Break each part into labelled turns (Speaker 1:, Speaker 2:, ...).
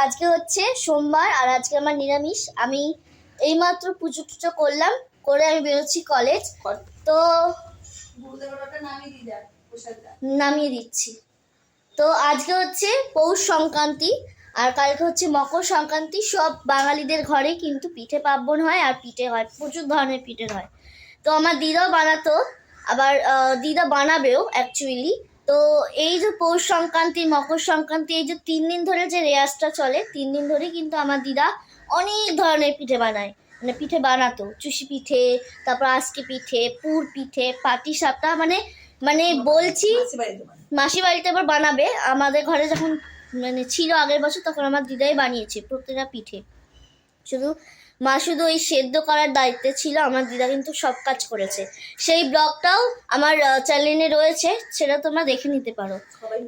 Speaker 1: আজকে হচ্ছে সোমবার আর আজকে আমার নিরামিষ। আমি এইমাত্র পুজো টুজো করলাম, করে আমি বেরোচ্ছি কলেজ। তো নামিয়ে দিচ্ছি। তো আজকে হচ্ছে পৌষ সংক্রান্তি আর কালকে হচ্ছে মকর সংক্রান্তি। সব বাঙালিদের ঘরে কিন্তু পিঠে পার্বণ হয় আর পিঠে হয়, প্রচুর ধরনের পিঠে হয়। তো আমার দিদাও বানাতো, আবার দিদা বানাবেও অ্যাকচুয়ালি। তো এই যে পৌষ সংক্রান্তি মকর সংক্রান্তি এই যে 3 দিন ধরে যে রেয়াজটা চলে, 3 দিন ধরে কিন্তু আমার দিদা অনেক ধরনের পিঠে বানায়, মানে পিঠে বানাতো। চুষি পিঠে, তারপর আজকে পিঠে, পুর পিঠে, পাটিসাপটা, মানে মানে বলছি মাসি বাড়িতে আবার বানাবে। আমাদের ঘরে যখন মানে ছিল আগের বছর, তখন আমার দিদাই বানিয়েছে প্রত্যেকটা পিঠে। শুধু ওই সেদ্ধ করার দায়িত্বে ছিল, আমার দিদা কিন্তু সব কাজ করেছে। সেই ব্লগটাও আমার চ্যানেলে রয়েছে, সেটা তোমরা দেখে নিতে পারো।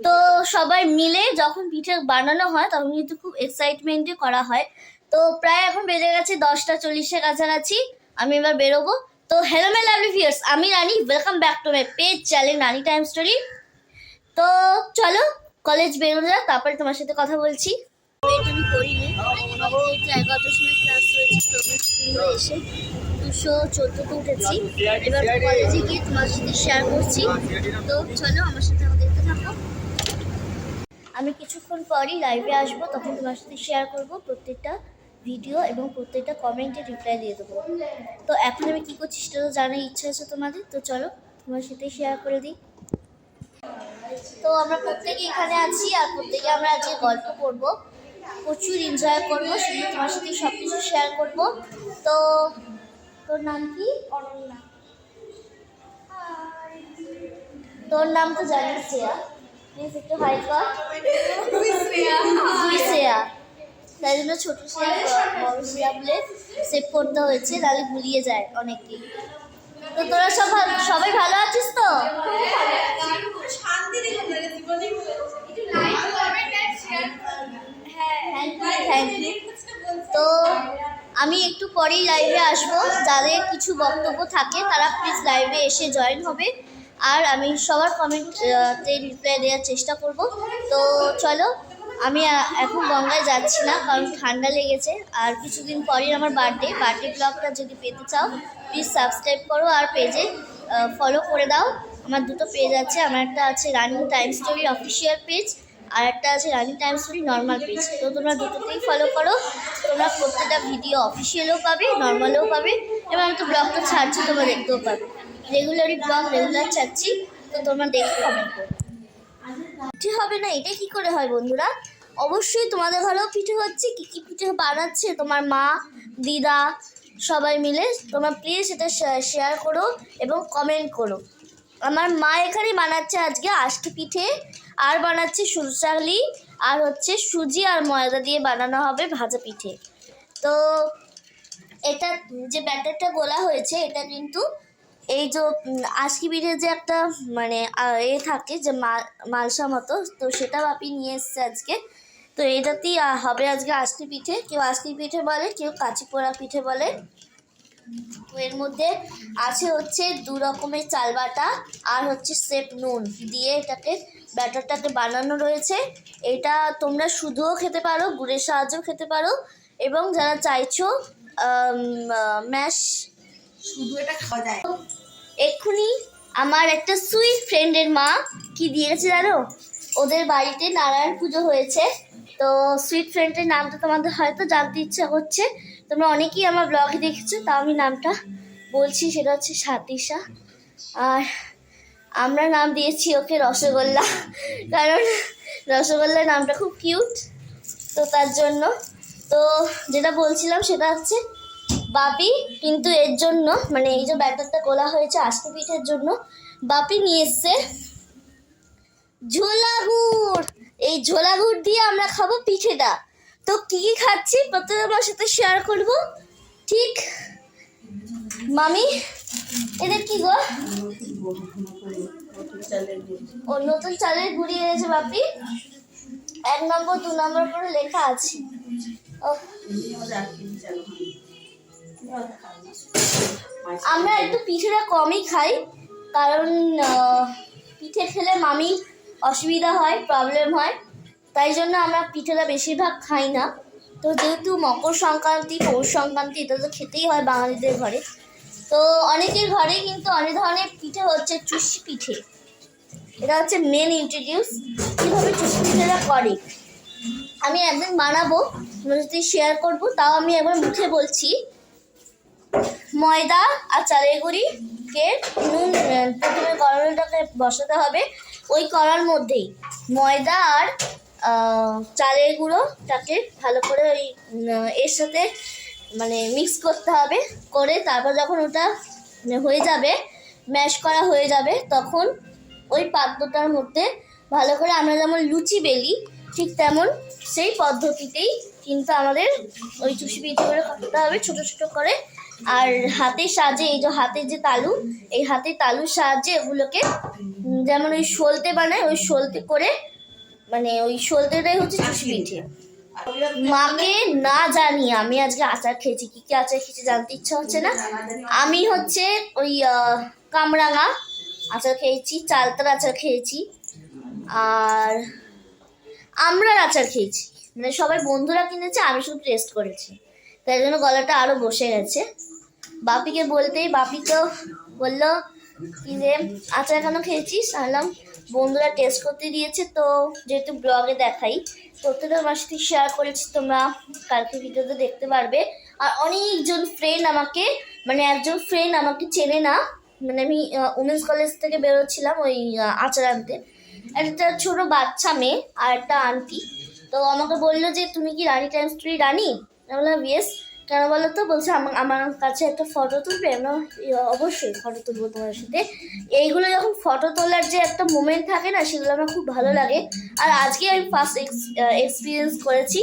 Speaker 1: তো সবাই মিলে যখন পিঠে বানানো হয় তখন কিন্তু খুব এক্সাইটমেন্টে করা হয়। তো প্রায় এখন বেজে গেছে 10টা 40-এর কাছাকাছি, আমি এবার বেরোবো। তো হ্যালো মাই লাভলি ভিউয়ার্স, আমি Rani, welcome back to my page channel Rani time story. তো চলো কলেজ বেরোনো যাক, তারপরে তোমার সাথে কথা বলছি। আমি করিনি, 11টার সময় ক্লাস রয়েছে, তো আমি এসে 214তে উঠেছি। এবার কলেজে গিয়ে তোমার সাথে শেয়ার করছি। তো চলো আমার সাথে দেখতে থাকো। আমি কিছুক্ষণ পরই লাইভে আসবো, তখন তোমার সাথে শেয়ার করবো প্রত্যেকটা ভিডিও এবং প্রত্যেকটা কমেন্টে রিপ্লাই দিয়ে দেবো। তো এখন আমি কী করছি সেটা তো জানার ইচ্ছা আছে তোমাদের, তো চলো তোমার সাথে শেয়ার করে দিই। তো আমরা প্রত্যেকে এখানে আছি আর প্রত্যেকে আমরা আজকে গল্প করব, প্রচুর এনজয় করবো, শুধু তোমার সাথে সব কিছু শেয়ার করবো। তো তোর নাম কি? অনন্যা। তোর নাম তো জানিস শ্রেয়া, প্লিজ একটু হাই কর। তুই শ্রেয়া, তাই জন্য ছোট শ্রেয়া বড় শ্রেয়া বলে সেভ করতে হয়েছে, তাহলে ভুলিয়ে যায় অনেকেই। তো তোরা সবাই ভালো আছিস তো? Thank you. তো আমি একটু পরেই লাইভে আসবো, যাদের কিছু বক্তব্য থাকে তারা প্লিজ লাইভে এসে জয়েন হবে, আর আমি সবার কমেন্টে রিপ্লাই দেওয়ার চেষ্টা করব। তো চলো, আমি এখন গঙ্গায় যাচ্ছি না, কারণ ঠান্ডা লেগেছে। আর কিছুদিন পরেই আমার বার্থডে ব্লগটা যদি পেতে চাও প্লিজ সাবস্ক্রাইব করো আর পেজে ফলো করে দাও। আমার দুটো পেজ আছে, আমার একটা আছে রানী টাইম স্টোরি অফিসিয়াল পেজ, আর একটা আছে রানী টাইম স্টোরি নর্মাল পেজ। তো তোমরা দুটোতেই ফলো করো, তোমরা প্রত্যেকটা ভিডিও অফিসিয়ালও পাবে, নর্মালও পাবে, এবং আমি তো ব্লগটা ছাড়ছি তোমরা দেখতেও পাবে। রেগুলারই ব্লগ রেগুলার ছাড়ছি, তো তোমরা দেখে কমেন্ট করো। পিঠে হবে না এটা কি করে হয় বন্ধুরা? অবশ্যই তোমাদের ঘরেও পিঠে হচ্ছে। কী কী পিঠে বানাচ্ছে তোমার মা, দিদা সবাই মিলে, তোমরা প্লিজ এটা শেয়ার করো এবং কমেন্ট করো। আমার মা এখানে বানাচ্ছে আজকে আজকে পিঠে, আর বানাচ্ছে সুরচালি, আর হচ্ছে সুজি আর ময়দা দিয়ে বানানো হবে ভাজা পিঠে। তো এটা যে ব্যাটারটা গোলা হয়েছে, এটা কিন্তু এই যে আজকি পিঠে যে একটা মানে থাকে যে মালসা মতো, তো সেটা বাপি নিয়ে এসছে আজকে। তো এটাতেই হবে আজকে আজকি পিঠে। কেউ আজকি পিঠে বলে, কেউ কাঁচি পোড়া পিঠে বলে। তো এর মধ্যে আছে হচ্ছে 2 রকমের চাল বাটা আর হচ্ছে সেপ নুন দিয়ে এটাকে ব্যাটারটাকে বানানো রয়েছে। এটা তোমরা শুধুও খেতে পারো, গুড়ের সাহায্যেও খেতে পারো, এবং যারা চাইছো ম্যাশ শুধু এটা খাওয়া যায়। এক্ষুনি আমার একটা সুইট ফ্রেন্ডের মা কি দিয়েছে জানো? ওদের বাড়িতে নারায়ণ পুজো হয়েছে। তো সুইট ফ্রেন্ডের নামটা তোমাদের হয়তো জানতে ইচ্ছা হচ্ছে, তোমরা অনেকেই আমার ব্লগে দেখেছো, তাও আমি নামটা বলছি, সেটা হচ্ছে সাতিশা। আর আমরা নাম দিয়েছি ওকে রসগোল্লা, কারণ রসগোল্লা নামটা খুব কিউট, তো তার জন্য। তো যেটা বলছিলাম সেটা হচ্ছে বাপি কিন্তু এর জন্য, মানে এই যে ব্যাটারটা গোলা হয়েছে আজকে পিঠের জন্য, বাপি নিয়ে এসছে ঝোলা গুড়। এই ঝোলা গুড় দিয়ে আমরা খাবো পিঠেটা। তো কি কি খাচ্ছি প্রত্যেক আমার সাথে শেয়ার করবো। ঠিক মামি, এটা কি গো? ও নতুন চালের গুঁড়ি এনেছে বাপি, 1 নম্বর 2 নম্বর করে লেখা আছে। আমরা একটু পিঠেটা কমই খাই, কারণ পিঠে খেলে মামি অসুবিধা হয়, প্রবলেম হয়। তাই জন্য আমরা পিঠেটা বেশিরভাগ খাই না। তো যেহেতু মকর সংক্রান্তি, পৌষ সংক্রান্তি, এটা তো খেতেই হয় বাঙালিদের ঘরে। তো অনেকের ঘরে কিন্তু অনেক ধরনের পিঠে হচ্ছে চুষি পিঠে। এটা হচ্ছে মেন ইন্ট্রোডিউস কীভাবে চুষি পিঠেটা করে। আমি একদিন বানাবো, যদি শেয়ার করবো। তাও আমি একবার মুখে বলছি। ময়দা আর চালের গুঁড়িকে নুন, প্রথমে কড়াইটাকে বসাতে হবে। ওই কড়ার মধ্যেই ময়দা আর চালের গুঁড়োটাকে ভালো করে ওই এর সাথে মানে মিক্স করতে হবে। করে তারপর যখন ওটা হয়ে যাবে, ম্যাশ করা হয়ে যাবে, তখন ওই পাত্রটার মধ্যে ভালো করে আমরা যেমন লুচি বেলি ঠিক তেমন সেই পদ্ধতিতেই কিন্তু আমাদের ওই চুষি পিঠেগুলো করতে হবে ছোটো ছোটো করে। আর হাতের সাহায্যে, এই যে হাতের যে তালু, এই হাতের তালুর সাহায্যে এগুলোকে যেমন ওই সলতে বানায়, ওই সলতে করে, মানে ওই সলতেটাই হচ্ছে চুষি পিঠে। মাকে না জানিয়ে আমি আজকে আচার খেয়েছি। কী কী আচার খেয়েছি জানতে ইচ্ছা হচ্ছে না? আমি হচ্ছে ওই কামরাঙা আচার খেয়েছি, চালতার আচার খেয়েছি, আর আমড়ার আচার খেয়েছি। মানে সবাই বন্ধুরা কিনেছে, আমি শুধু টেস্ট করেছি, তাই জন্য গলাটা আরও বসে গেছে। বাপিকে বলতেই বাপি তো বললো কি যে আচার কেন খেয়েছিস? আনলাম বন্ধুরা টেস্ট করতে দিয়েছে, তো যেহেতু ব্লগে দেখাই, প্রত্যেকটা আমার সাথে শেয়ার করেছি, তোমরা কালকে ভিডিওতে দেখতে পারবে। আর অনেকজন ফ্রেন্ড আমাকে, মানে একজন ফ্রেন্ড আমাকে চেনে না, মানে আমি উমেন্স কলেজ থেকে বেরোচ্ছিলাম ওই আচার আনতে। একটা ছোটো বাচ্চা মেয়ে আর একটা আন্টি, তো আমাকে বললো যে তুমি কি রানী টাইমস 3 রানী? আমি বললাম ইয়েস। কেন বলো তো? বলছে আমার কাছে একটা ফটো তুলবে। আমরা অবশ্যই ফটো তুলবো তোমার সাথে। এইগুলো যখন ফটো তোলার যে একটা মোমেন্ট থাকে না, সেগুলো আমার খুব ভালো লাগে। আর আজকে আমি ফার্স্ট এক্সপিরিয়েন্স করেছি।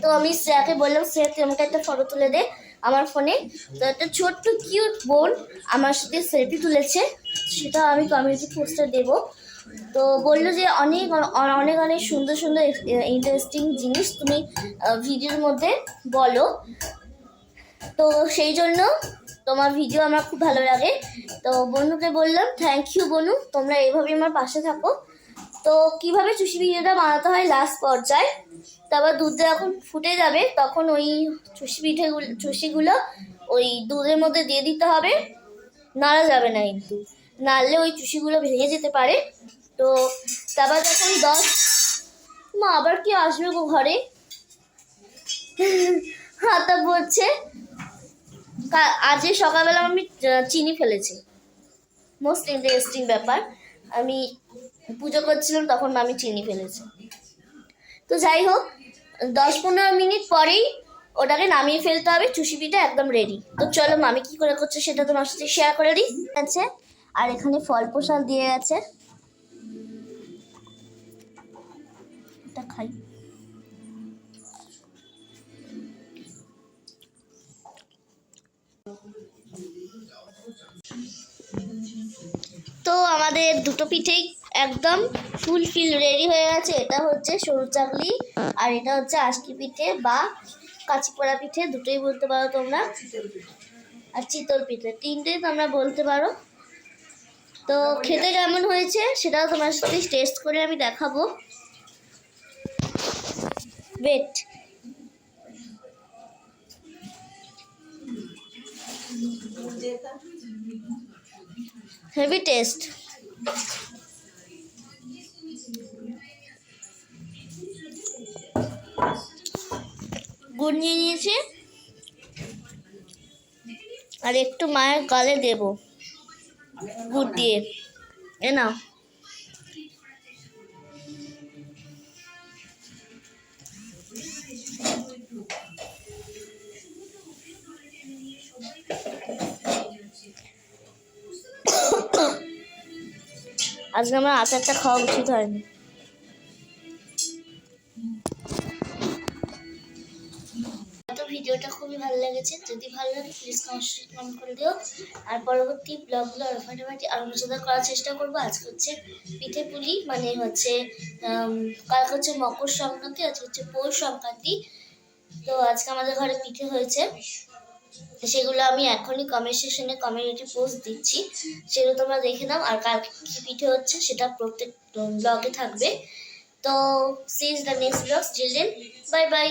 Speaker 1: তো আমি শ্রেয়াকে বললাম, শ্রেয়া তুই আমাকে একটা ফটো তুলে দে আমার ফোনে। তো একটা ছোট্ট কিউট বোন আমার সাথে সেলফি তুলেছে, সেটা আমি কমিউনিটি পোস্টে দেবো। তো বললো যে অনেক অনেক অনেক সুন্দর সুন্দর ইন্টারেস্টিং জিনিস তুমি ভিডিওর মধ্যে বলো, তো সেই জন্য তোমার ভিডিও আমার খুব ভালো লাগে। তো বনুকে বললাম থ্যাংক ইউ বনু, তোমরা এইভাবেই আমার পাশে থাকো। তো কিভাবে চুষি পিঠেটা বানাতে হয় লাস্ট পর্যায়ে, তারপর দুধটা যখন ফুটে যাবে তখন ওই চুষিগুলো ওই দুধের মধ্যে দিয়ে দিতে হবে। নাড়া যাবে না, কিন্তু নাড়লে ওই চুষিগুলো ভেঙে যেতে পারে। তো তারপর যখন মা আবার কি আসবে গো ঘরে, হাতা পড়ছে। আজকে সকালবেলা আমি চিনি ফেলেছি, মোস্ট ইন্টারেস্টিং ব্যাপার। আমি পুজো করছিলাম তখন আমি চিনি ফেলেছি। তো যাই হোক, 10-15 মিনিট পরেই ওটাকে নামিয়ে ফেলতে হবে। চুষি পিঠা একদম রেডি। তো চলো মামি কি করে করছে সেটা তোমার সাথে শেয়ার করে দিই। আছে আর এখানে ফল প্রসাদ দিয়ে আছে, এটা খাই। তো আমাদের দুটো পিঠেই একদম ফুলফিল রেডি হয়ে গেছে। এটা হচ্ছে সরু চাকলি আর এটা হচ্ছে আশকি পিঠে বা কাঁচিপোড়া পিঠে, দুটোই বলতে পারো তোমরা। আর চিতল পিঠে, তিনটেই তোমরা বলতে পারো। তো খেতে কেমন হয়েছে সেটাও তোমার সাথে টেস্ট করে আমি দেখাবো। Wait, heavy taste. গুড় নিয়ে নিয়েছি আর একটু মায়ের গালে দেব গুড় দিয়ে। এ না, আজকে আমার আচারটা খাওয়া উচিত হয়নি। ভিডিওটা খুবই ভালো লেগেছে, যদি ভালো লাগে প্লিজ কমেন্ট করে দিও। আর পরবর্তী ব্লগগুলো আরও ফাটাফাটি আরও মজাদার করার চেষ্টা করবো। আজকে হচ্ছে পিঠে পুলি, মানে হচ্ছে কালকে হচ্ছে মকর সংক্রান্তি, আজকে হচ্ছে পৌষ সংক্রান্তি। তো আজকে আমাদের ঘরে পিঠে হয়েছে, সেগুলো আমি এখনই কমেন্ট সেকশনে কমিউনিটি পোস্ট দিচ্ছি, সেগুলো তোমরা দেখে নাও। আর কালকে কী পিঠে হচ্ছে সেটা প্রত্যেক ব্লগে থাকবে। তো see is the next blog, children, bye by.